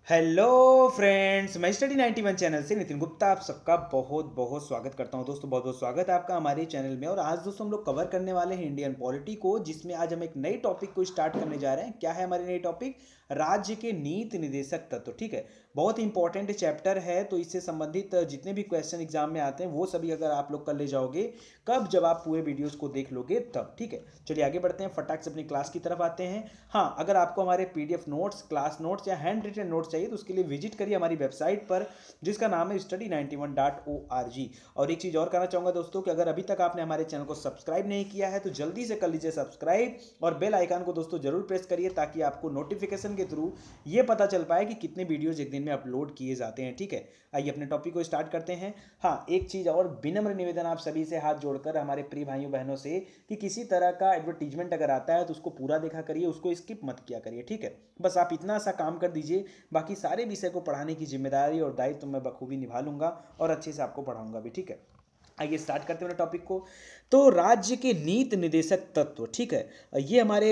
Hello friends, मैं study 91 channel से नितिन गुप्ता आप सबका बहुत बहुत स्वागत करता हूं। दोस्तों बहुत बहुत स्वागत है आपका हमारे चैनल में। और आज दोस्तों हम लोग कवर करने वाले हैं इंडियन पॉलिटी को, जिसमें आज हम एक नई टॉपिक को स्टार्ट करने जा रहे हैं। क्या है हमारी नई टॉपिक? राज्य के नीति निर्देशक तत्व। ठीक है, बहुत इंपॉर्टेंट चैप्टर है, तो इससे संबंधित जितने भी क्वेश्चन एग्जाम में आते हैं वो सभी अगर आप लोग कर ले जाओगे, कब जब आप पूरे वीडियोस को देख लोगे तब। ठीक है, चलिए आगे बढ़ते हैं, फटाक से अपनी क्लास की तरफ आते हैं। हाँ, अगर आपको हमारे पीडीएफ नोट्स, क्लास नोट्स या हैंड रिटन नोट्स चाहिए तो उसके लिए विजिट करिए हमारी वेबसाइट पर, जिसका नाम है study91.org। और एक चीज़ और कहना चाहूँगा दोस्तों कि अगर अभी तक आपने हमारे चैनल को सब्सक्राइब नहीं किया है तो जल्दी से कर लीजिए सब्सक्राइब, और बेल आइकन को दोस्तों जरूर प्रेस करिए ताकि आपको नोटिफिकेशन के थ्रू ये पता चल पाए कि कितने वीडियोज एक दिन में अपलोड किए जाते हैं। ठीक है, आइए अपने टॉपिक को स्टार्ट करते हैं। हाँ, एक चीज़ और विनम्र निवेदन आप सभी से हाथ जोड़कर हमारे प्रिय भाइयों बहनों से, कि किसी तरह का एडवर्टीजमेंट अगर आता है तो उसको पूरा देखा करिए, उसको स्किप मत किया करिए। ठीक है, बस आप इतना सा काम कर दीजिए, बाकी सारे विषय को पढ़ाने की जिम्मेदारी और दायित्व मैं बखूबी निभा लूंगा और अच्छे से आपको पढ़ाऊंगा भी। ठीक है, आइए स्टार्ट करते हैं टॉपिक को। तो राज्य के नीति निर्देशक तत्व, ठीक है, ये हमारे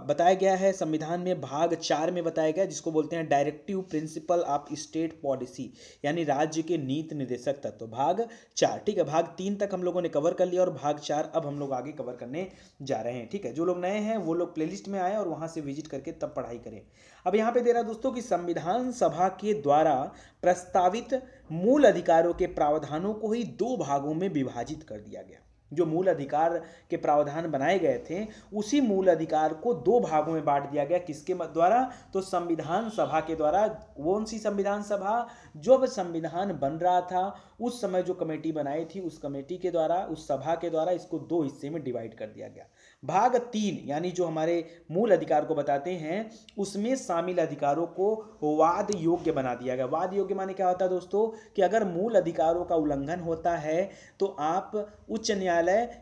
बताया गया है संविधान में भाग 4 में बताया गया है, जिसको बोलते हैं directive principle of state policy, यानी राज्य के नीति निर्देशक तत्व भाग 4। ठीक है, भाग 3 तक हम लोगों ने कवर कर लिया और भाग 4 अब हम लोग आगे कवर करने जा रहे हैं। ठीक है, जो लोग नए हैं वो लोग प्लेलिस्ट में आए और वहां से विजिट करके तब पढ़ाई करें। अब यहाँ पे दे रहा दोस्तों कि संविधान सभा के द्वारा प्रस्तावित मूल अधिकारों के प्रावधानों को ही दो भागों में विभाजित कर दिया गया। जो मूल अधिकार के प्रावधान बनाए गए थे उसी मूल अधिकार को दो भागों में बांट दिया गया। किसके द्वारा? तो संविधान सभा के द्वारा। कौन सी संविधान सभा? जब संविधान बन रहा था उस समय जो कमेटी बनाई थी उस कमेटी के द्वारा, उस सभा के द्वारा इसको दो हिस्से में डिवाइड कर दिया गया। भाग 3 यानी जो हमारे मूल अधिकार को बताते हैं उसमें शामिल अधिकारों को वाद योग्य बना दिया गया। वाद योग्य माने क्या होता है दोस्तों? कि अगर मूल अधिकारों का उल्लंघन होता है तो आप उच्च न्यायालय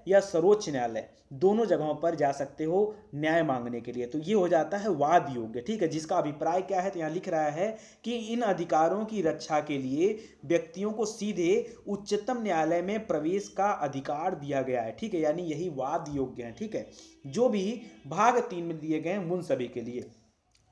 या सर्वोच्च न्यायालय दोनों जगहों पर जा सकते हो न्याय मांगने के लिए, तो ये हो जाता है वाद योग्य। ठीक है, जिसका अभिप्राय क्या है? तो यहाँ लिख रहा है कि इन अधिकारों की रक्षा के लिए व्यक्तियों को सीधे उच्चतम न्यायालय में प्रवेश का अधिकार दिया गया है। ठीक है, यानी यही वाद योग्य है। ठीक है, जो भी भाग 3 में दिए गए हैं उन सभी के लिए,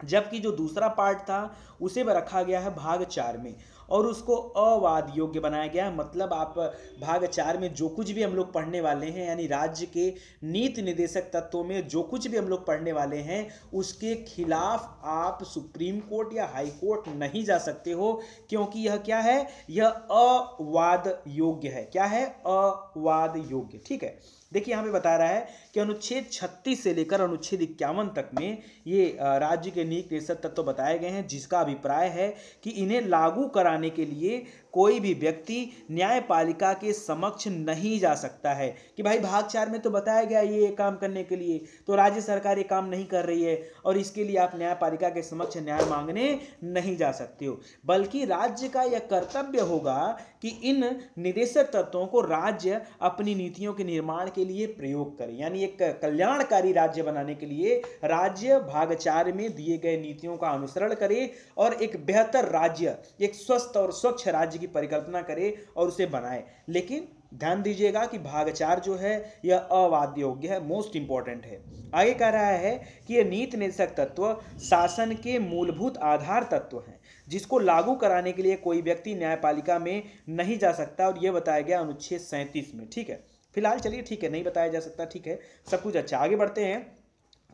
जबकि जो दूसरा पार्ट था उसे रखा गया है भाग 4 में और उसको अवाद योग्य बनाया गया है। मतलब आप भाग 4 में जो कुछ भी हम लोग पढ़ने वाले हैं, यानी राज्य के नीति निर्देशक तत्वों में जो कुछ भी हम लोग पढ़ने वाले हैं उसके खिलाफ आप सुप्रीम कोर्ट या हाई कोर्ट नहीं जा सकते हो, क्योंकि यह क्या है? यह अवाद योग्य है। क्या है? अवाद योग्य। ठीक है, देखिए यहाँ पे बता रहा है कि अनुच्छेद 36 से लेकर अनुच्छेद 51 तक में ये राज्य के नीति निर्देशक तत्व बताए गए हैं, जिसका अभिप्राय है कि इन्हें लागू कराने के लिए कोई भी व्यक्ति न्यायपालिका के समक्ष नहीं जा सकता है। कि भाई भाग 4 में तो बताया गया ये काम करने के लिए, तो राज्य सरकार ये काम नहीं कर रही है और इसके लिए आप न्यायपालिका के समक्ष न्याय मांगने नहीं जा सकते हो, बल्कि राज्य का यह कर्तव्य होगा कि इन निर्देशक तत्वों को राज्य अपनी नीतियों के निर्माण के लिए प्रयोग करे। यानी एक कल्याणकारी राज्य बनाने के लिए राज्य भाग 4 में दिए गए नीतियों का अनुसरण करे और एक बेहतर राज्य, एक स्वस्थ और स्वच्छ राज्य की परिकल्पना करे और उसे बनाए। लेकिन ध्यान दीजिएगा कि भाग 4 जो है यह अवाद योग्य है, मोस्ट इंपॉर्टेंट है। आगे कह रहा है कि यह नीति निर्देशक तत्व शासन के मूलभूत आधार तत्व हैं, जिसको लागू कराने के लिए कोई व्यक्ति न्यायपालिका में नहीं जा सकता, और यह बताया गया अनुच्छेद 37 में। ठीक है, फिलहाल चलिए ठीक है, नहीं बताया जा सकता। ठीक है, सब कुछ अच्छा। आगे बढ़ते हैं।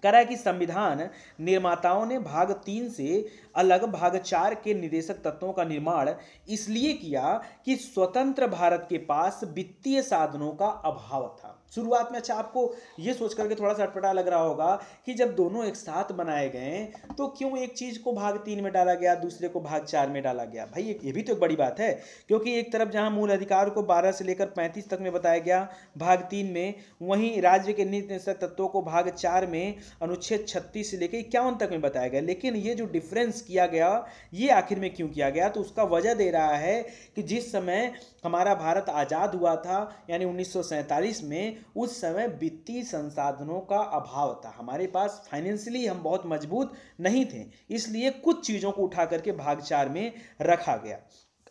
कह रहा है कि संविधान निर्माताओं ने भाग 3 से अलग भाग 4 के निर्देशक तत्वों का निर्माण इसलिए किया कि स्वतंत्र भारत के पास वित्तीय साधनों का अभाव था। शुरुआत में अच्छा आपको ये सोच करके थोड़ा सा अटपटा लग रहा होगा कि जब दोनों एक साथ बनाए गए तो क्यों एक चीज को भाग 3 में डाला गया, दूसरे को भाग 4 में डाला गया। भाई ये भी तो एक बड़ी बात है, क्योंकि एक तरफ जहां मूल अधिकार को 12 से लेकर 35 तक में बताया गया भाग 3 में, वहीं राज्य के नीति निर्देशक तत्वों को भाग 4 में अनुच्छेद 36 से लेकर 51 तक में बताया गया। लेकिन ये जो डिफरेंस किया गया ये आखिर में क्यों किया गया? तो उसका वजह दे रहा है कि जिस समय हमारा भारत आजाद हुआ था यानी 1947 में, उस समय वित्तीय संसाधनों का अभाव था। हमारे पास फाइनेंशियली हम बहुत मजबूत नहीं थे, इसलिए कुछ चीजों को उठा करके भाग 4 में रखा गया।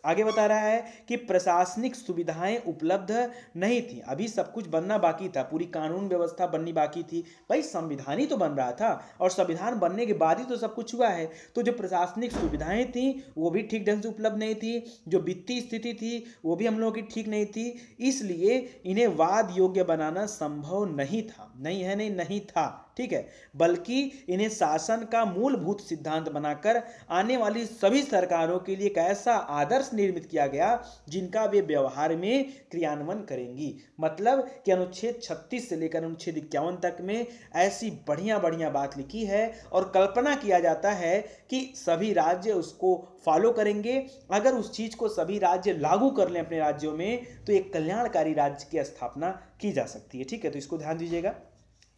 आगे बता रहा है कि प्रशासनिक सुविधाएं उपलब्ध नहीं थी, अभी सब कुछ बनना बाकी था, पूरी कानून व्यवस्था बननी बाकी थी। भाई संविधान ही तो बन रहा था और संविधान बनने के बाद ही तो सब कुछ हुआ है। तो जो प्रशासनिक सुविधाएं थी वो भी ठीक ढंग से उपलब्ध नहीं थी, जो वित्तीय स्थिति थी वो भी हम लोगों की ठीक नहीं थी, इसलिए इन्हें वाद योग्य बनाना संभव नहीं था। नहीं है, नहीं था, ठीक है, बल्कि इन्हें शासन का मूलभूत सिद्धांत बनाकर आने वाली सभी सरकारों के लिए एक ऐसा आदर्श निर्मित किया गया जिनका वे व्यवहार में क्रियान्वयन करेंगी। मतलब कि अनुच्छेद 36 से लेकर अनुच्छेद 51 तक में ऐसी बढ़िया बढ़िया बात लिखी है और कल्पना किया जाता है कि सभी राज्य उसको फॉलो करेंगे। अगर उस चीज को सभी राज्य लागू कर लें अपने राज्यों में तो एक कल्याणकारी राज्य की स्थापना की जा सकती है। ठीक है, तो इसको ध्यान दीजिएगा।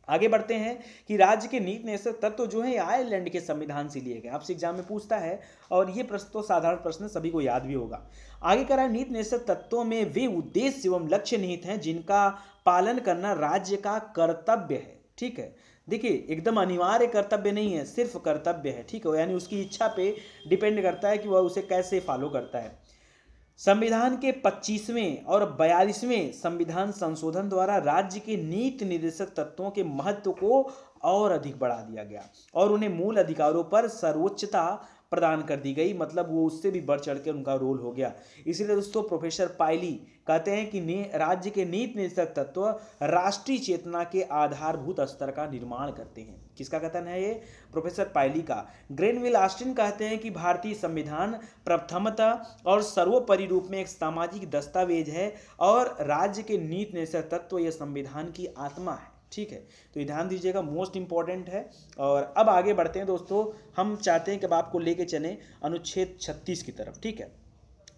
आगे बढ़ते हैं कि राज्य के नीति निषेध तत्व जो है आयरलैंड के संविधान से लिए गए, आपसे एग्जाम में पूछता है और ये प्रश्न तो साधारण प्रश्न सभी को याद भी होगा। आगे कह रहा है नीति निषेध तत्वों में वे उद्देश्य एवं लक्ष्य निहित हैं जिनका पालन करना राज्य का कर्तव्य है। ठीक है, देखिए एकदम अनिवार्य कर्तव्य नहीं है, सिर्फ कर्तव्य है। ठीक है, यानी उसकी इच्छा पे डिपेंड करता है कि वह उसे कैसे फॉलो करता है। संविधान के 25वें और 42वें संविधान संशोधन द्वारा राज्य के नीति निर्देशक तत्वों के महत्व को और अधिक बढ़ा दिया गया और उन्हें मूल अधिकारों पर सर्वोच्चता प्रदान कर दी गई। मतलब वो उससे भी बढ़ चढ़ के उनका रोल हो गया। इसीलिए दोस्तों प्रोफेसर पायली कहते हैं कि राज्य के नीति निर्देशक तत्व राष्ट्रीय चेतना के आधारभूत स्तर का निर्माण करते हैं। किसका कथन है ये? प्रोफेसर पायली का। ग्रेनविल ऑस्टिन कहते हैं कि भारतीय संविधान प्रथमतः और सर्वोपरि रूप में एक सामाजिक दस्तावेज है और राज्य के नीति निर्देशक तत्व यह संविधान की आत्मा है। ठीक है, तो ये ध्यान दीजिएगा, मोस्ट इंपॉर्टेंट है। और अब आगे बढ़ते हैं दोस्तों, हम चाहते हैं कि अब आपको लेके चलें अनुच्छेद 36 की तरफ। ठीक है,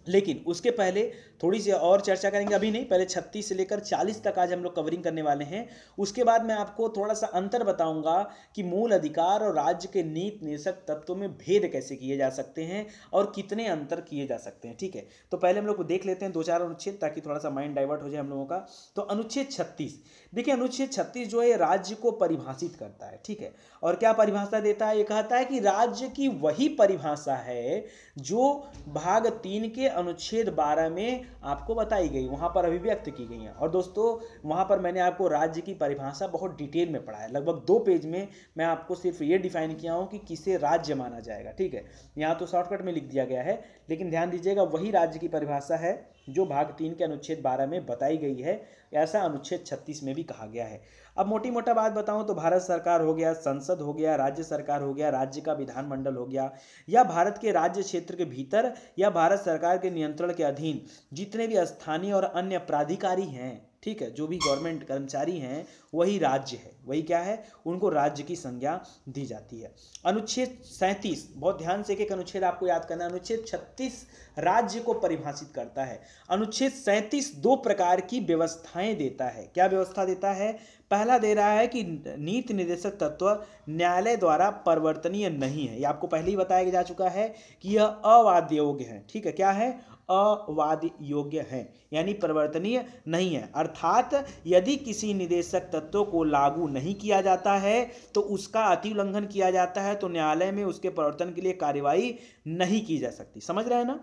लेकिन उसके पहले थोड़ी सी और चर्चा करेंगे, अभी नहीं, पहले 36 से लेकर 40 तक आज हम लोग कवरिंग करने वाले हैं। उसके बाद मैं आपको थोड़ा सा अंतर बताऊंगा कि मूल अधिकार और राज्य के नीति निर्देशक तत्वों में भेद कैसे किए जा सकते हैं और कितने अंतर किए जा सकते हैं। ठीक है, तो पहले हम लोग को देख लेते हैं 2-4 अनुच्छेद ताकि थोड़ा सा माइंड डाइवर्ट हो जाए हम लोगों का। तो अनुच्छेद 36, देखिए अनुच्छेद 36 जो है राज्य को परिभाषित करता है। ठीक है, और क्या परिभाषा देता है? ये कहता है कि राज्य की वही परिभाषा है जो भाग 3 के अनुच्छेद 12 में आपको बताई गई, वहां पर अभिव्यक्त की गई है। और दोस्तों वहां पर मैंने आपको राज्य की परिभाषा बहुत डिटेल में पढ़ाया, लगभग 2 पेज में मैं आपको सिर्फ ये डिफाइन किया हूं कि किसे राज्य माना जाएगा। ठीक है, यहाँ तो शॉर्टकट में लिख दिया गया है, लेकिन ध्यान दीजिएगा वही राज्य की परिभाषा है जो भाग 3 के अनुच्छेद 12 में बताई गई है, ऐसा अनुच्छेद 36 में भी कहा गया है। अब मोटी मोटा बात बताऊं तो भारत सरकार हो गया, संसद हो गया, राज्य सरकार हो गया, राज्य का विधानमंडल हो गया, या भारत के राज्य क्षेत्र के भीतर या भारत सरकार के नियंत्रण के अधीन जितने भी स्थानीय और अन्य प्राधिकारी हैं, ठीक है, जो भी गवर्नमेंट कर्मचारी हैं वही राज्य है, वही क्या है, उनको राज्य की संज्ञा दी जाती है। अनुच्छेद 37, बहुत ध्यान से एक अनुच्छेद आपको याद करना है। अनुच्छेद 36 राज्य को परिभाषित करता है। अनुच्छेद 37 2 प्रकार की व्यवस्थाएं देता है। क्या व्यवस्था देता है? पहला दे रहा है कि नीति निर्देशक तत्व न्यायालय द्वारा परिवर्तनीय नहीं है। ये आपको पहले ही बताया जा चुका है कि यह अवाद्य योग्य है। ठीक है, क्या है? अवाद्य योग्य है, यानी परिवर्तनीय नहीं है। अर्थात यदि किसी निर्देशक तत्व को लागू नहीं किया जाता है तो उसका अति उल्लंघन किया जाता है तो न्यायालय में उसके परिवर्तन के लिए कार्यवाही नहीं की जा सकती। समझ रहे हैं ना?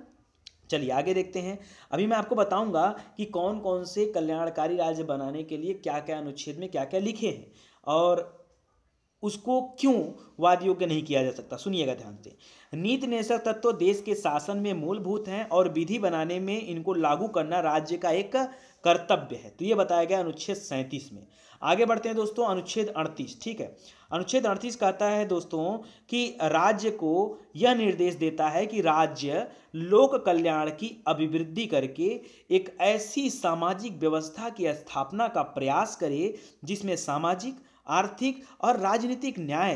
चलिए आगे देखते हैं। अभी मैं आपको बताऊंगा कि कौन कौन से कल्याणकारी राज्य बनाने के लिए क्या क्या अनुच्छेद में क्या क्या लिखे हैं और उसको क्यों वाद योग्य नहीं किया जा सकता। सुनिएगा ध्यान से। नीति निर्देशक तत्व देश के शासन में मूलभूत हैं और विधि बनाने में इनको लागू करना राज्य का एक कर्तव्य है। तो ये बताया गया अनुच्छेद 37 में। आगे बढ़ते हैं दोस्तों, अनुच्छेद 38। ठीक है, अनुच्छेद 38 कहता है दोस्तों कि राज्य को यह निर्देश देता है कि राज्य लोक कल्याण की अभिवृद्धि करके एक ऐसी सामाजिक व्यवस्था की स्थापना का प्रयास करे जिसमें सामाजिक, आर्थिक और राजनीतिक न्याय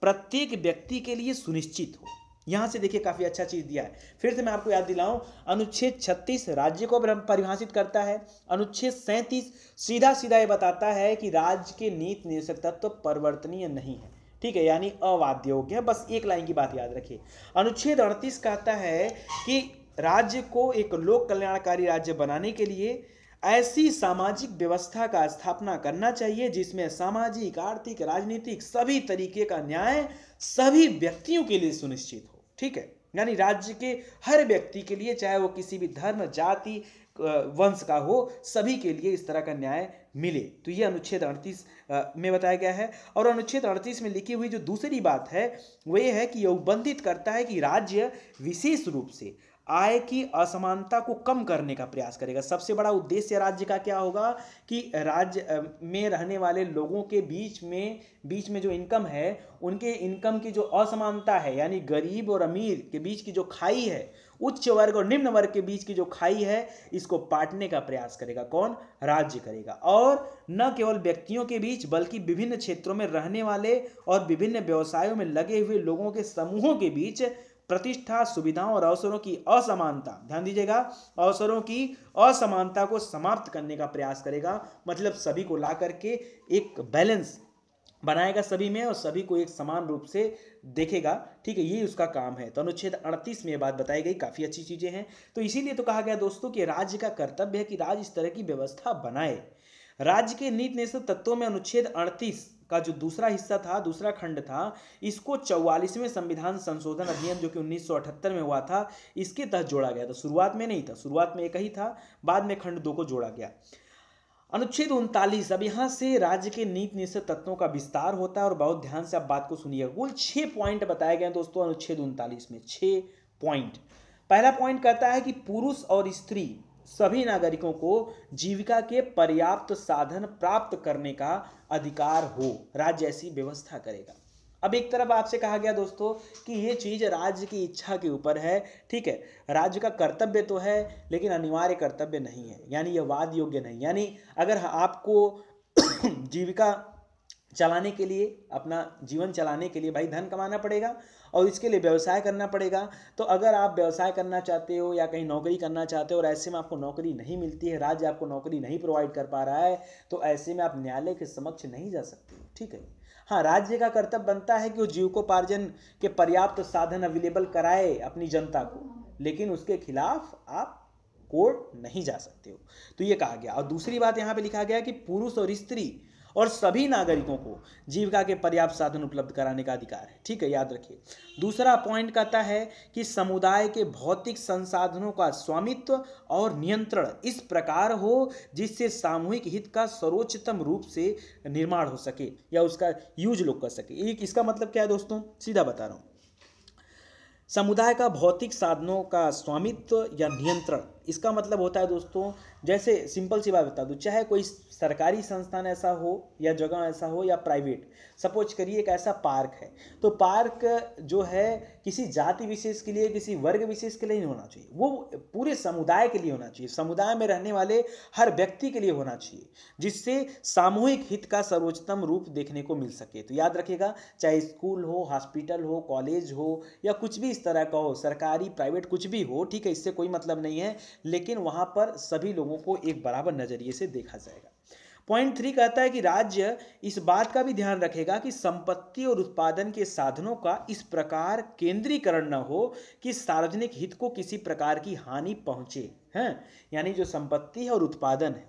प्रत्येक व्यक्ति के लिए सुनिश्चित हो। यहां से देखिए काफी अच्छा चीज दिया है। फिर से मैं आपको याद दिलाऊं, अनुच्छेद 36 राज्य को परिभाषित करता है। अनुच्छेद 37 सीधा सीधा ये बताता है कि राज्य के नीति निर्देशक तत्व परिवर्तनीय नहीं है। ठीक है, यानी अवाद्य योग्य है। बस एक लाइन की बात याद रखिए। अनुच्छेद 38 कहता है कि राज्य को एक लोक कल्याणकारी राज्य बनाने के लिए ऐसी सामाजिक व्यवस्था का स्थापना करना चाहिए जिसमें सामाजिक, आर्थिक, राजनीतिक सभी तरीके का न्याय सभी व्यक्तियों के लिए सुनिश्चित हो। ठीक है, यानी राज्य के हर व्यक्ति के लिए, चाहे वो किसी भी धर्म, जाति, वंश का हो, सभी के लिए इस तरह का न्याय मिले। तो ये अनुच्छेद 38 में बताया गया है। और अनुच्छेद 38 में लिखी हुई जो दूसरी बात है वो ये है कि यह उपबंधित करता है कि राज्य विशेष रूप से आय की असमानता को कम करने का प्रयास करेगा। सबसे बड़ा उद्देश्य राज्य का क्या होगा कि राज्य में रहने वाले लोगों के बीच में जो इनकम है, उनके इनकम की जो असमानता है, यानी गरीब और अमीर के बीच की जो खाई है, उच्च वर्ग और निम्न वर्ग के बीच की जो खाई है, इसको पाटने का प्रयास करेगा। कौन? राज्य करेगा। और न केवल व्यक्तियों के बीच बल्कि विभिन्न क्षेत्रों में रहने वाले और विभिन्न व्यवसायों में लगे हुए लोगों के समूहों के बीच प्रतिष्ठा, सुविधाओं और अवसरों की असमानता, ध्यान दीजिएगा, अवसरों की असमानता को समाप्त करने का प्रयास करेगा। मतलब सभी को ला करके एक बैलेंस बनाएगा सभी में और सभी को एक समान रूप से देखेगा। ठीक है, ये उसका काम है। तो अनुच्छेद 38 में ये बात बताई गई, काफी अच्छी चीजें हैं। तो इसीलिए तो कहा गया दोस्तों कि राज्य का कर्तव्य है कि राज्य इस तरह की व्यवस्था बनाए। राज्य के नीति निषेध तत्वों में अनुच्छेद 38 का जो दूसरा हिस्सा था, दूसरा खंड था, इसको 44वें संविधान संशोधन अधिनियम जो कि 1978 में हुआ था, इसके तहत जोड़ा गया था। शुरुआत में नहीं था, शुरुआत में एक ही था, बाद में खंड 2 को जोड़ा गया। अनुच्छेद 39, अब यहां से राज्य के नीति निषेध तत्वों का विस्तार होता है और बहुत ध्यान से आप बात को सुनिए। कुल 6 पॉइंट बताए गए दोस्तों अनुच्छेद 39 में, 6 पॉइंट। पहला पॉइंट कहता है कि पुरुष और स्त्री सभी नागरिकों को जीविका के पर्याप्त साधन प्राप्त करने का अधिकार हो, राज्य ऐसी व्यवस्था करेगा। अब एक तरफ आपसे कहा गया दोस्तों कि ये चीज राज्य की इच्छा के ऊपर है। ठीक है, राज्य का कर्तव्य तो है लेकिन अनिवार्य कर्तव्य नहीं है, यानी यह वाद योग्य नहीं। यानी अगर आपको जीविका चलाने के लिए, अपना जीवन चलाने के लिए भाई धन कमाना पड़ेगा और इसके लिए व्यवसाय करना पड़ेगा। तो अगर आप व्यवसाय करना चाहते हो या कहीं नौकरी करना चाहते हो और ऐसे में आपको नौकरी नहीं मिलती है, राज्य आपको नौकरी नहीं प्रोवाइड कर पा रहा है, तो ऐसे में आप न्यायालय के समक्ष नहीं जा सकते। ठीक है, हाँ, राज्य का कर्तव्य बनता है कि वो जीविकोपार्जन के पर्याप्त साधन अवेलेबल कराए अपनी जनता को, लेकिन उसके खिलाफ आप कोर्ट नहीं जा सकते हो। तो ये कहा गया। और दूसरी बात यहाँ पे लिखा गया कि पुरुष और स्त्री और सभी नागरिकों को जीविका के पर्याप्त साधन उपलब्ध कराने का अधिकार है। ठीक है, याद रखिए। दूसरा पॉइंट कहता है कि समुदाय के भौतिक संसाधनों का स्वामित्व और नियंत्रण इस प्रकार हो जिससे सामूहिक हित का सर्वोच्चतम रूप से निर्माण हो सके या उसका यूज लोग कर सके। एक इसका मतलब क्या है दोस्तों, सीधा बता रहा हूं। समुदाय का भौतिक साधनों का स्वामित्व या नियंत्रण, इसका मतलब होता है दोस्तों, जैसे सिंपल सी बात बता दूं, चाहे कोई सरकारी संस्थान ऐसा हो या जगह ऐसा हो या प्राइवेट, सपोज करिए एक ऐसा पार्क है, तो पार्क जो है किसी जाति विशेष के लिए, किसी वर्ग विशेष के लिए नहीं होना चाहिए, वो पूरे समुदाय के लिए होना चाहिए, समुदाय में रहने वाले हर व्यक्ति के लिए होना चाहिए, जिससे सामूहिक हित का सर्वोच्चतम रूप देखने को मिल सके। तो याद रखिएगा, चाहे स्कूल हो, हॉस्पिटल हो, कॉलेज हो या कुछ भी इस तरह का हो, सरकारी प्राइवेट कुछ भी हो, ठीक है, इससे कोई मतलब नहीं है, लेकिन वहां पर सभी लोगों को एक बराबर नजरिए से देखा जाएगा। पॉइंट 3 कहता है कि राज्य इस बात का भी ध्यान रखेगा कि संपत्ति और उत्पादन के साधनों का इस प्रकार केंद्रीकरण न हो कि सार्वजनिक हित को किसी प्रकार की हानि पहुंचे। हैं, यानी जो संपत्ति है और उत्पादन है,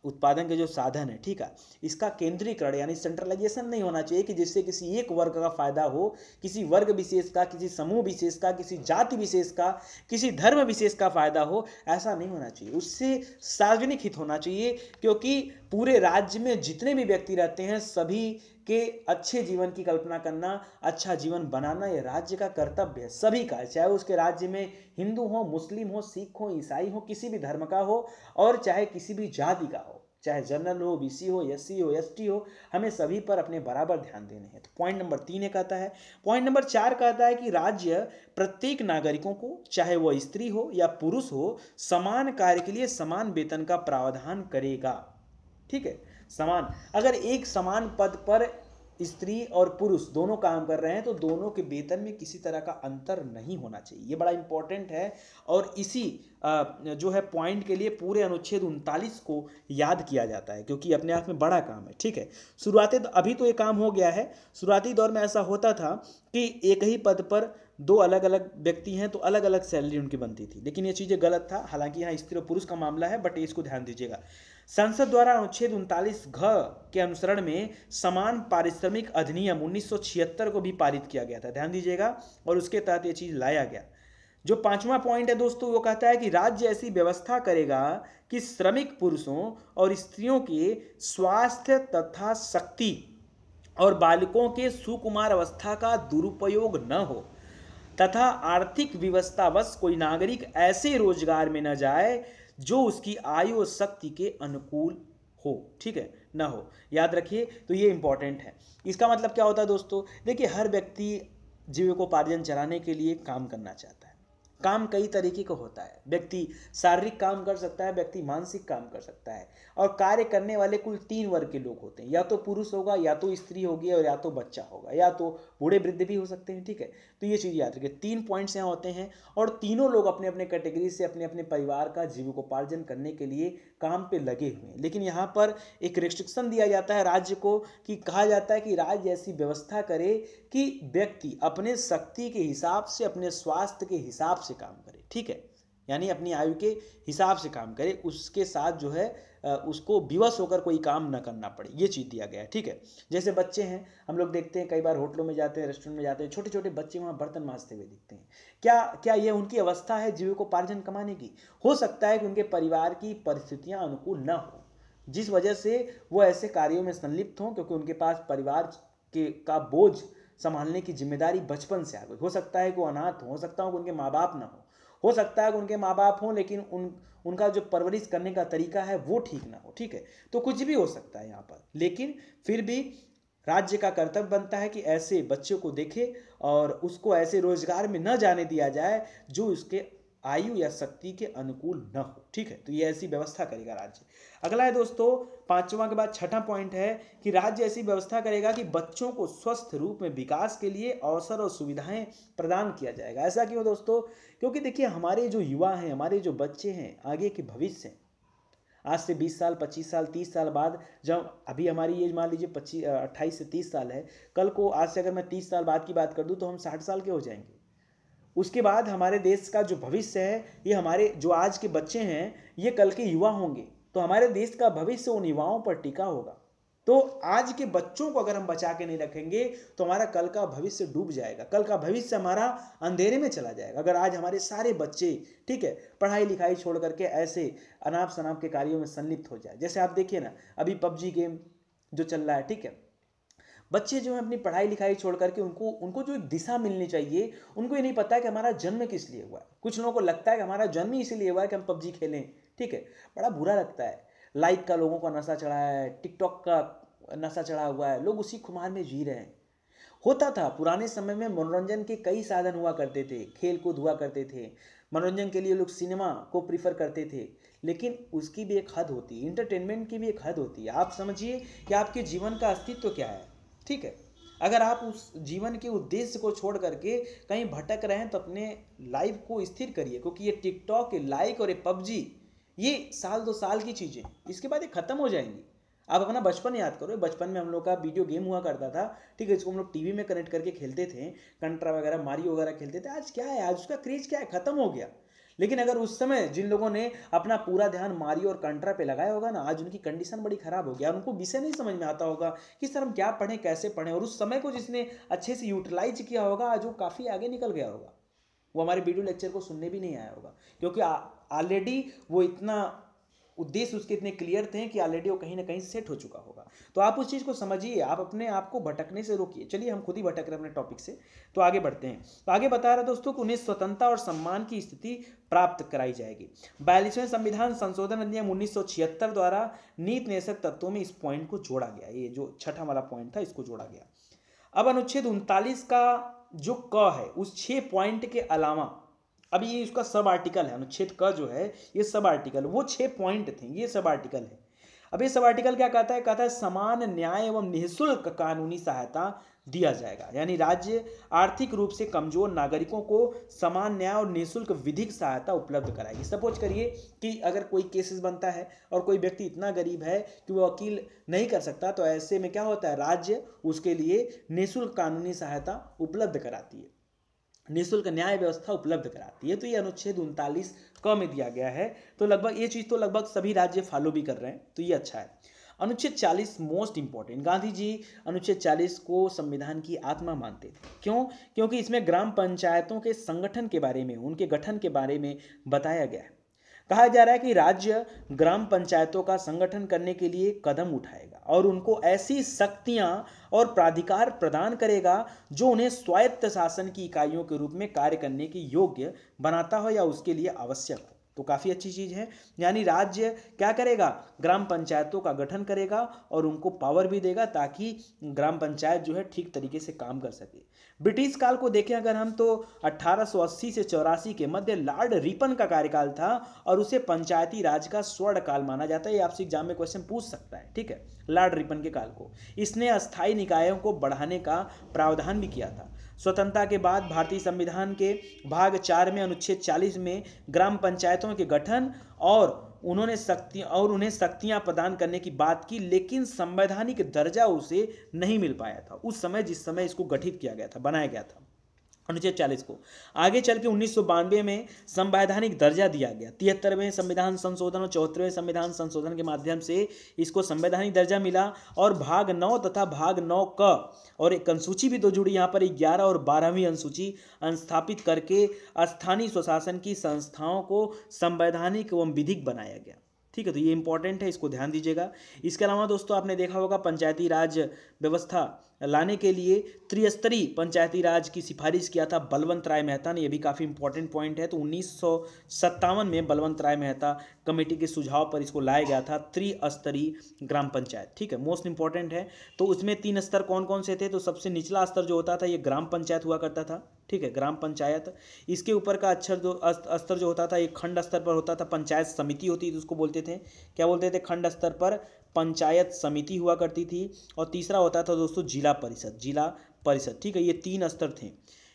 उत्पादन के जो साधन है, ठीक है, इसका केंद्रीकरण यानी सेंट्रलाइजेशन नहीं होना चाहिए कि जिससे किसी एक वर्ग का फायदा हो, किसी वर्ग विशेष का, किसी समूह विशेष का, किसी जाति विशेष का, किसी धर्म विशेष का फायदा हो, ऐसा नहीं होना चाहिए। उससे सार्वजनिक हित होना चाहिए, क्योंकि पूरे राज्य में जितने भी व्यक्ति रहते हैं सभी के अच्छे जीवन की कल्पना करना, अच्छा जीवन बनाना ये राज्य का कर्तव्य है, सभी का, चाहे उसके राज्य में हिंदू हो, मुस्लिम हो, सिख हो, ईसाई हो, किसी भी धर्म का हो, और चाहे किसी भी जाति का हो, चाहे जनरल हो, बीसी हो, एससी हो, एसटी हो, हमें सभी पर अपने बराबर ध्यान देने हैं। तो पॉइंट नंबर 3 कहता है। पॉइंट नंबर 4 कहता है कि राज्य प्रत्येक नागरिकों को, चाहे वह स्त्री हो या पुरुष हो, समान कार्य के लिए समान वेतन का प्रावधान करेगा। ठीक है, समान, अगर एक समान पद पर स्त्री और पुरुष दोनों काम कर रहे हैं तो दोनों के वेतन में किसी तरह का अंतर नहीं होना चाहिए। ये बड़ा इंपॉर्टेंट है और इसी जो है पॉइंट के लिए पूरे अनुच्छेद 39 को याद किया जाता है, क्योंकि अपने आप में बड़ा काम है। ठीक है, शुरुआती अभी तो ये काम हो गया है, शुरुआती दौर में ऐसा होता था कि एक ही पद पर दो अलग अलग व्यक्ति हैं तो अलग अलग सैलरी उनकी बनती थी, लेकिन ये चीज़ें गलत था। हालांकि यहाँ स्त्री और पुरुष का मामला है, बट इसको ध्यान दीजिएगा। संसद द्वारा अनुच्छेद 39 घ के अनुसरण में समान पारिश्रमिक अधिनियम 1976 को भी पारित किया गया था, ध्यान दीजिएगा, और उसके तहत ये चीज लाया गया। जो पांचवा पॉइंट है दोस्तों, वो कहता है कि राज्य ऐसी व्यवस्था करेगा कि श्रमिक पुरुषों और स्त्रियों के स्वास्थ्य तथा शक्ति और बालकों के सुकुमार अवस्था का दुरुपयोग न हो तथा आर्थिक विवशतावश कोई नागरिक ऐसे रोजगार में न जाए जो उसकी आयु और शक्ति के अनुकूल हो, ठीक है, ना हो। याद रखिए, तो ये इंपॉर्टेंट है। इसका मतलब क्या होता है दोस्तों, देखिए हर व्यक्ति जीविकोपार्जन चलाने के लिए काम करना चाहता है। काम कई तरीके का होता है, व्यक्ति शारीरिक काम कर सकता है, व्यक्ति मानसिक काम कर सकता है, और कार्य करने वाले कुल 3 वर्ग के लोग होते हैं, या तो पुरुष होगा, या तो स्त्री होगी, और या तो बच्चा होगा, या तो बूढ़े वृद्ध भी हो सकते हैं, ठीक है। तो ये चीज़ याद रखिए, 3 पॉइंट्स यहाँ होते हैं, और तीनों लोग अपने अपने कैटेगरी से अपने अपने परिवार का जीविकोपार्जन करने के लिए काम पे लगे हुए हैं। लेकिन यहाँ पर एक रिस्ट्रिक्शन दिया जाता है राज्य को, कि कहा जाता है कि राज्य ऐसी व्यवस्था करे कि व्यक्ति अपने शक्ति के हिसाब से, अपने स्वास्थ्य के हिसाब से काम करे, ठीक है, यानी अपनी आयु के हिसाब से काम करे, उसके साथ जो है उसको विवश होकर कोई काम न करना पड़े, ये चीज़ दिया गया है, ठीक है। जैसे बच्चे हैं, हम लोग देखते हैं कई बार होटलों में जाते हैं, रेस्टोरेंट में जाते हैं, छोटे छोटे बच्चे वहाँ बर्तन मांजते हुए दिखते हैं। क्या ये उनकी अवस्था है जीविकोपार्जन कमाने की? हो सकता है कि उनके परिवार की परिस्थितियाँ अनुकूल न हो, जिस वजह से वो ऐसे कार्यों में संलिप्त हों, क्योंकि उनके पास परिवार का बोझ संभालने की जिम्मेदारी बचपन से आ गई। हो सकता है कि वो अनाथ हो सकता है कि उनके माँ बाप ना हो सकता है कि उनके माँ बाप हों, लेकिन उनका जो परवरिश करने का तरीका है वो ठीक ना हो, ठीक है। तो कुछ भी हो सकता है यहाँ पर, लेकिन फिर भी राज्य का कर्तव्य बनता है कि ऐसे बच्चों को देखे और उसको ऐसे रोजगार में न जाने दिया जाए जो उसके आयु या शक्ति के अनुकूल न हो, ठीक है। तो ये ऐसी व्यवस्था करेगा राज्य। अगला है दोस्तों, पांचवा के बाद छठा पॉइंट है कि राज्य ऐसी व्यवस्था करेगा कि बच्चों को स्वस्थ रूप में विकास के लिए अवसर और सुविधाएं प्रदान किया जाएगा। ऐसा क्यों दोस्तों? क्योंकि देखिए हमारे जो युवा हैं, हमारे जो बच्चे हैं, आगे के भविष्य हैं। आज से 20 साल, 25 साल, 30 साल बाद, जब अभी हमारी एज मान लीजिए 28 से 30 साल है, कल को आज से अगर मैं 30 साल बाद की बात कर दूं तो हम 60 साल के हो जाएंगे। उसके बाद हमारे देश का जो भविष्य है, ये हमारे जो आज के बच्चे हैं, ये कल के युवा होंगे। तो हमारे देश का भविष्य उन युवाओं पर टिका होगा। तो आज के बच्चों को अगर हम बचा के नहीं रखेंगे तो हमारा कल का भविष्य डूब जाएगा, कल का भविष्य हमारा अंधेरे में चला जाएगा। अगर आज हमारे सारे बच्चे, ठीक है, पढ़ाई लिखाई छोड़ करके ऐसे अनाप शनाप के कार्यों में संलिप्त हो जाए। जैसे आप देखिए ना, अभी पबजी गेम जो चल रहा है, ठीक है, बच्चे जो है अपनी पढ़ाई लिखाई छोड़ करके उनको जो एक दिशा मिलनी चाहिए, उनको ये नहीं पता है कि हमारा जन्म किस लिए हुआ है। कुछ लोगों को लगता है कि हमारा जन्म ही इसीलिए हुआ है कि हम पबजी खेलें, ठीक है। बड़ा बुरा लगता है। लाइक का लोगों का नशा चढ़ा है, टिकटॉक का नशा चढ़ा हुआ है, लोग उसी खुमार में जी रहे हैं। होता था पुराने समय में, मनोरंजन के कई साधन हुआ करते थे, खेल कूद हुआ करते थे, मनोरंजन के लिए लोग सिनेमा को प्रीफर करते थे, लेकिन उसकी भी एक हद होती है, इंटरटेनमेंट की भी एक हद होती है। आप समझिए कि आपके जीवन का अस्तित्व क्या है, ठीक है। अगर आप उस जीवन के उद्देश्य को छोड़ करके कहीं भटक रहे हैं तो अपने लाइफ को स्थिर करिए, क्योंकि ये टिकटॉक, ये लाइक और ये पबजी, ये साल 2 साल की चीज़ें, इसके बाद ये खत्म हो जाएंगी। आप अपना बचपन याद करो। बचपन में हम लोग का वीडियो गेम हुआ करता था, ठीक है, इसको हम लोग टीवी में कनेक्ट करके खेलते थे, कंट्रा वगैरह, मारियो वगैरह खेलते थे। आज क्या है, आज उसका क्रेज क्या है, खत्म हो गया। लेकिन अगर उस समय जिन लोगों ने अपना पूरा ध्यान मारियो और कंट्रा पे लगाया होगा ना, आज उनकी कंडीशन बड़ी खराब हो गया, उनको विषय नहीं समझ में आता होगा कि सर हम क्या पढ़ें, कैसे पढ़ें। और उस समय को जिसने अच्छे से यूटिलाइज किया होगा, आज वो काफ़ी आगे निकल गया होगा। वो हमारे वीडियो लेक्चर को सुनने भी नहीं आया होगा, क्योंकि ऑलरेडी वो इतना उद्देश्य उसके इतने क्लियर थे कि ऑलरेडी वो कहीं ना कहीं सेट हो चुका होगा। तो आप उस चीज़ को समझिए, आप अपने आप को भटकने से रोकिए। चलिए हम खुद ही भटक रहे हैं अपने टॉपिक से, तो आगे बढ़ते हैं। तो आगे बता रहा दोस्तों कि उन्हें स्वतंत्रता और सम्मान की स्थिति प्राप्त कराई जाएगी। 42वें संविधान संशोधन अधिनियम 1976 द्वारा नीति निर्देशक तत्वों में इस पॉइंट को जोड़ा गया। ये जो छठा वाला पॉइंट था, इसको जोड़ा गया। अब अनुच्छेद 39 का जो क है, उस 6 पॉइंट के अलावा, अब ये इसका सब आर्टिकल है, अनुच्छेद का जो है ये सब आर्टिकल, वो 6 पॉइंट थे, ये सब आर्टिकल है। अब ये सब आर्टिकल क्या कहता है? कहता है समान न्याय एवं निःशुल्क कानूनी सहायता दिया जाएगा। यानी राज्य आर्थिक रूप से कमजोर नागरिकों को समान न्याय और निःशुल्क विधिक सहायता उपलब्ध कराएगी। सपोज करिए कि अगर कोई केसेस बनता है और कोई व्यक्ति इतना गरीब है कि वो वकील नहीं कर सकता, तो ऐसे में क्या होता है, राज्य उसके लिए निःशुल्क कानूनी सहायता उपलब्ध कराती है। निःशुल्क न्याय व्यवस्था उपलब्ध कराती है। तो ये अनुच्छेद 39 क में दिया गया है। तो लगभग ये चीज़ तो लगभग सभी राज्य फॉलो भी कर रहे हैं, तो ये अच्छा है। अनुच्छेद 40 मोस्ट इंपॉर्टेंट, गांधी जी अनुच्छेद 40 को संविधान की आत्मा मानते थे। क्यों? क्योंकि इसमें ग्राम पंचायतों के संगठन के बारे में, उनके गठन के बारे में बताया गया है। कहा जा रहा है कि राज्य ग्राम पंचायतों का संगठन करने के लिए कदम उठाएगा और उनको ऐसी शक्तियां और प्राधिकार प्रदान करेगा जो उन्हें स्वायत्त शासन की इकाइयों के रूप में कार्य करने के योग्य बनाता हो या उसके लिए आवश्यक हो। तो काफ़ी अच्छी चीज़ है। यानी राज्य क्या करेगा? ग्राम पंचायतों का गठन करेगा और उनको पावर भी देगा ताकि ग्राम पंचायत जो है ठीक तरीके से काम कर सके। ब्रिटिश काल को देखें अगर हम, तो 1880 से 84 के मध्य लॉर्ड रिपन का कार्यकाल था और उसे पंचायती राज का स्वर्ण काल माना जाता है। ये आपसे एग्जाम में क्वेश्चन पूछ सकता है, ठीक है, लॉर्ड रिपन के काल को। इसने अस्थायी निकायों को बढ़ाने का प्रावधान भी किया था। स्वतंत्रता के बाद भारतीय संविधान के भाग 4 में अनुच्छेद 40 में ग्राम पंचायतों के गठन और उन्हें शक्तियां प्रदान करने की बात की, लेकिन संवैधानिक दर्जा उसे नहीं मिल पाया था उस समय जिस समय इसको गठित किया गया था, बनाया गया था अनुच्छेद 40 को। आगे चल के 1992 में संवैधानिक दर्जा दिया गया। 73वें संविधान संशोधन और 74वें संविधान संशोधन के माध्यम से इसको संवैधानिक दर्जा मिला और भाग 9 तथा भाग 9 क और एक अनुसूची भी तो जुड़ी यहाँ पर 11 और 12वीं अनुसूची स्थापित करके स्थानीय स्वशासन की संस्थाओं को संवैधानिक एवं विधिक बनाया गया। ठीक है, तो ये इंपॉर्टेंट है, इसको ध्यान दीजिएगा। इसके अलावा दोस्तों आपने देखा होगा पंचायती राज व्यवस्था लाने के लिए त्रिस्तरीय पंचायती राज की सिफारिश किया था बलवंत राय मेहता ने। यह भी काफ़ी इंपॉर्टेंट पॉइंट है। तो 1957 में बलवंत राय मेहता कमेटी के सुझाव पर इसको लाया गया था त्रिस्तरीय ग्राम पंचायत। ठीक है, मोस्ट इंपॉर्टेंट है। तो उसमें 3 स्तर कौन कौन से थे? तो सबसे निचला स्तर जो होता था ये ग्राम पंचायत हुआ करता था। ठीक है, ग्राम पंचायत। इसके ऊपर का स्तर जो होता था ये खंड स्तर पर होता था, पंचायत समिति होती थी, उसको बोलते थे, क्या बोलते थे? खंड स्तर पर पंचायत समिति हुआ करती थी। और तीसरा होता था दोस्तों जिला परिषद, जिला परिषद। ठीक है, ये 3 स्तर थे।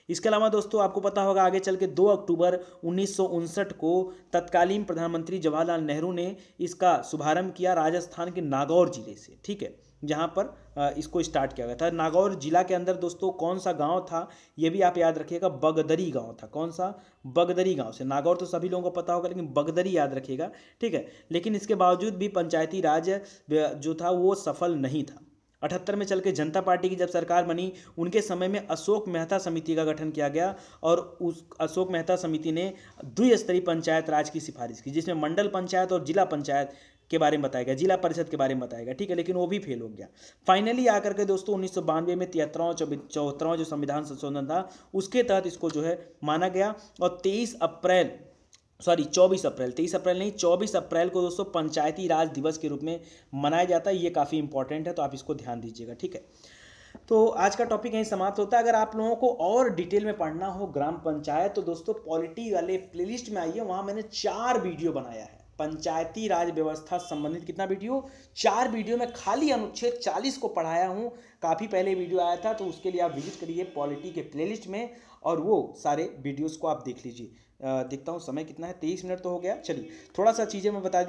इसके अलावा दोस्तों आपको पता होगा आगे चल के 2 अक्टूबर 1959 को तत्कालीन प्रधानमंत्री जवाहरलाल नेहरू ने इसका शुभारंभ किया राजस्थान के नागौर जिले से। ठीक है, जहाँ पर इसको स्टार्ट किया गया था। नागौर जिला के अंदर दोस्तों कौन सा गांव था ये भी आप याद रखिएगा, बगदरी गांव था। कौन सा? बगदरी गांव से। नागौर तो सभी लोगों को पता होगा लेकिन बगदरी याद रखिएगा। ठीक है, लेकिन इसके बावजूद भी पंचायती राज जो था वो सफल नहीं था। 78 में चल के जनता पार्टी की जब सरकार बनी उनके समय में अशोक मेहता समिति का गठन किया गया और उस अशोक मेहता समिति ने द्विस्तरीय पंचायत राज की सिफारिश की, जिसमें मंडल पंचायत और जिला पंचायत के बारे में बताया गया, जिला परिषद के बारे में बताया गया। ठीक है, लेकिन वो भी फेल हो गया। फाइनली आकर के दोस्तों 1992 में 73वां 74वां जो संविधान संशोधन था उसके तहत इसको जो है माना गया और 24 अप्रैल नहीं 24 अप्रैल को दोस्तों पंचायती राज दिवस के रूप में मनाया जाता है। ये काफ़ी इंपॉर्टेंट है, तो आप इसको ध्यान दीजिएगा। ठीक है, तो आज का टॉपिक यहीं समाप्त होता है। अगर आप लोगों को और डिटेल में पढ़ना हो ग्राम पंचायत तो दोस्तों पॉलिटी वाले प्लेलिस्ट में आइए, वहाँ मैंने 4 वीडियो बनाया है पंचायती राज व्यवस्था संबंधित। कितना वीडियो? 4 वीडियो में खाली अनुच्छेद 40 को पढ़ाया हूँ। काफ़ी पहले वीडियो आया था, तो उसके लिए आप विजिट करिए पॉलिटी के प्लेलिस्ट में और वो सारे वीडियोस को आप देख लीजिए। देखता हूँ समय कितना है, 23 मिनट तो हो गया। चलिए थोड़ा सा चीज़ें मैं बता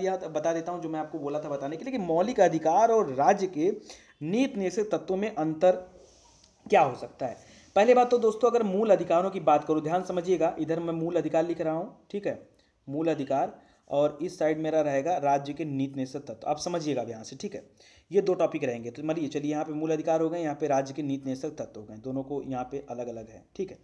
देता हूँ जो मैं आपको बोला था बताने के लिए कि मौलिक अधिकार और राज्य के नीति निषेध तत्वों में अंतर क्या हो सकता है। पहले बात तो दोस्तों अगर मूल अधिकारों की बात करूँ, ध्यान समझिएगा, इधर मैं मूल अधिकार लिख रहा हूँ। ठीक है, मूल अधिकार और इस साइड मेरा रहेगा राज्य के नीति निषेध तत्व। आप समझिएगा अब यहाँ से। ठीक है, ये 2 टॉपिक रहेंगे। तो मानिए चलिए यहाँ पे मूल अधिकार हो गए, यहाँ पे राज्य के नीति निषेध तत्व हो गए, दोनों को यहाँ पे अलग अलग है। ठीक है,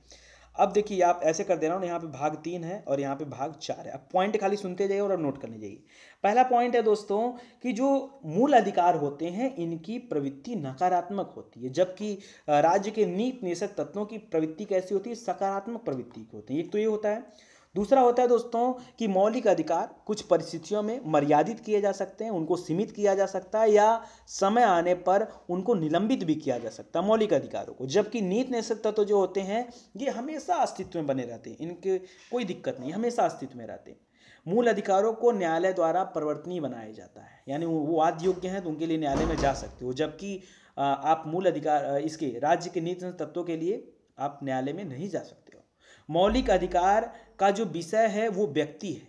अब देखिए आप ऐसे कर दे रहा हूँ, यहाँ पे भाग 3 है और यहाँ पे भाग 4 है। अब पॉइंट खाली सुनते जाइए और अब नोट करने जाइए। पहला पॉइंट है दोस्तों कि जो मूल अधिकार होते हैं इनकी प्रवृत्ति नकारात्मक होती है, जबकि राज्य के नीति निषेध तत्वों की प्रवृत्ति कैसी होती है? सकारात्मक प्रवृत्ति की होती है। एक तो ये होता है। दूसरा होता है दोस्तों कि मौलिक अधिकार कुछ परिस्थितियों में मर्यादित किए जा सकते हैं, उनको सीमित किया जा सकता है या समय आने पर उनको निलंबित भी किया जा सकता है मौलिक अधिकारों को, जबकि नीति निषेध तत्व जो होते हैं ये हमेशा अस्तित्व में बने रहते हैं, इनके कोई दिक्कत नहीं, हमेशा अस्तित्व में रहते हैं। मूल अधिकारों को न्यायालय द्वारा परिवर्तनीय बनाया जाता है, यानी वो वाद योग्य हैं तो उनके लिए न्यायालय में जा सकते हो, जबकि आप मूल अधिकार इसके राज्य के नीति तत्वों के लिए आप न्यायालय में नहीं जा सकते हो। मौलिक अधिकार का जो विषय है वो व्यक्ति है।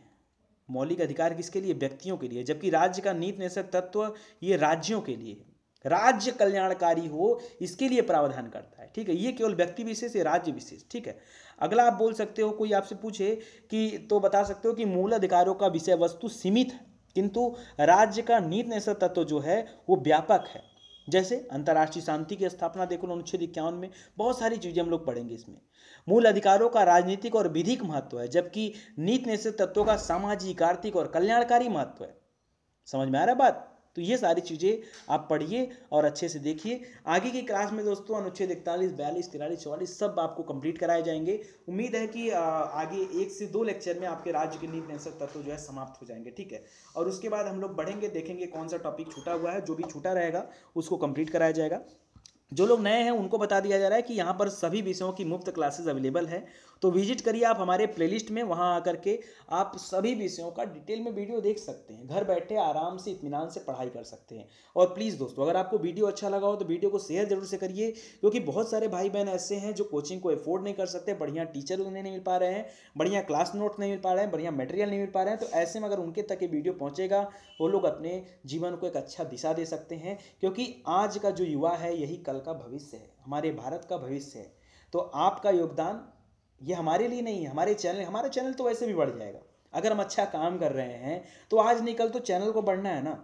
मौलिक अधिकार किसके लिए? व्यक्तियों के लिए, जबकि राज्य का नीति निषेध तत्व ये राज्यों के लिए है। राज्य कल्याणकारी हो, इसके लिए प्रावधान करता है। ठीक है, ये केवल व्यक्ति विशेष या राज्य विशेष। ठीक है, अगला आप बोल सकते हो, कोई आपसे पूछे कि तो बता सकते हो कि मूल अधिकारों का विषय वस्तु सीमित है किंतु राज्य का नीति निषेध तत्व जो है वो व्यापक है। जैसे अंतर्राष्ट्रीय शांति की स्थापना देखो अनुच्छेद 51 में, बहुत सारी चीजें हम लोग पढ़ेंगे इसमें। मूल अधिकारों का राजनीतिक और विधिक महत्व है, जबकि नीति निषेध तत्वों का सामाजिक, आर्थिक और कल्याणकारी महत्व है। समझ में आ रहा है बात? तो ये सारी चीज़ें आप पढ़िए और अच्छे से देखिए। आगे की क्लास में दोस्तों अनुच्छेद 41, 42, 43, 44 सब आपको कंप्लीट कराए जाएंगे। उम्मीद है कि आगे 1 से 2 लेक्चर में आपके राज्य के नीति निषेध तत्व जो है समाप्त हो जाएंगे। ठीक है, और उसके बाद हम लोग बढ़ेंगे, देखेंगे कौन सा टॉपिक छूटा हुआ है। जो भी छूटा रहेगा उसको कंप्लीट कराया जाएगा। जो लोग नए हैं उनको बता दिया जा रहा है कि यहाँ पर सभी विषयों की मुफ्त क्लासेस अवेलेबल है, तो विजिट करिए आप हमारे प्लेलिस्ट में, वहाँ आकर के आप सभी विषयों का डिटेल में वीडियो देख सकते हैं। घर बैठे आराम से इत्मीनान से पढ़ाई कर सकते हैं। और प्लीज़ दोस्तों, अगर आपको वीडियो अच्छा लगा हो तो वीडियो को शेयर जरूर से करिए, क्योंकि बहुत सारे भाई बहन ऐसे हैं जो कोचिंग को अफोर्ड नहीं कर सकते, बढ़िया टीचर उन्हें नहीं मिल पा रहे हैं, बढ़िया क्लास नोट नहीं मिल पा रहे हैं, बढ़िया मटेरियल नहीं मिल पा रहे हैं। तो ऐसे में अगर उनके तक ये वीडियो पहुँचेगा, वो लोग अपने जीवन को एक अच्छा दिशा दे सकते हैं, क्योंकि आज का जो युवा है यही कल का भविष्य है, हमारे भारत का भविष्य है। तो आपका योगदान ये हमारे लिए नहीं है, हमारा चैनल तो वैसे भी बढ़ जाएगा। अगर हम अच्छा काम कर रहे हैं तो आज नहीं कल तो चैनल को बढ़ना है ना,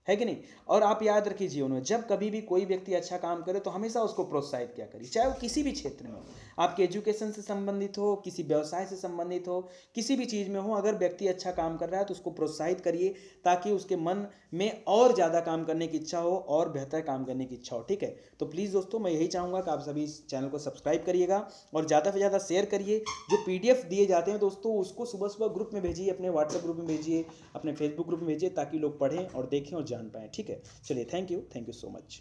है कि नहीं? और आप याद रखिए जीवन में जब कभी भी कोई व्यक्ति अच्छा काम करे तो हमेशा उसको प्रोत्साहित किया करिए, चाहे वो किसी भी क्षेत्र में हो, आपके एजुकेशन से संबंधित हो, किसी व्यवसाय से संबंधित हो, किसी भी चीज़ में हो। अगर व्यक्ति अच्छा काम कर रहा है तो उसको प्रोत्साहित करिए, ताकि उसके मन में और ज़्यादा काम करने की इच्छा हो और बेहतर काम करने की इच्छा हो। ठीक है, तो प्लीज़ दोस्तों मैं यही चाहूँगा कि आप सभी इस चैनल को सब्सक्राइब करिएगा और ज़्यादा से ज़्यादा शेयर करिए। जो PDF दिए जाते हैं दोस्तों उसको सुबह सुबह ग्रुप में भेजिए, अपने व्हाट्सएप ग्रुप में भेजिए, अपने फेसबुक ग्रुप में भेजिए, ताकि लोग पढ़ें और देखें और जान पाएँ। ठीक है, चलिए, थैंक यू सो मच।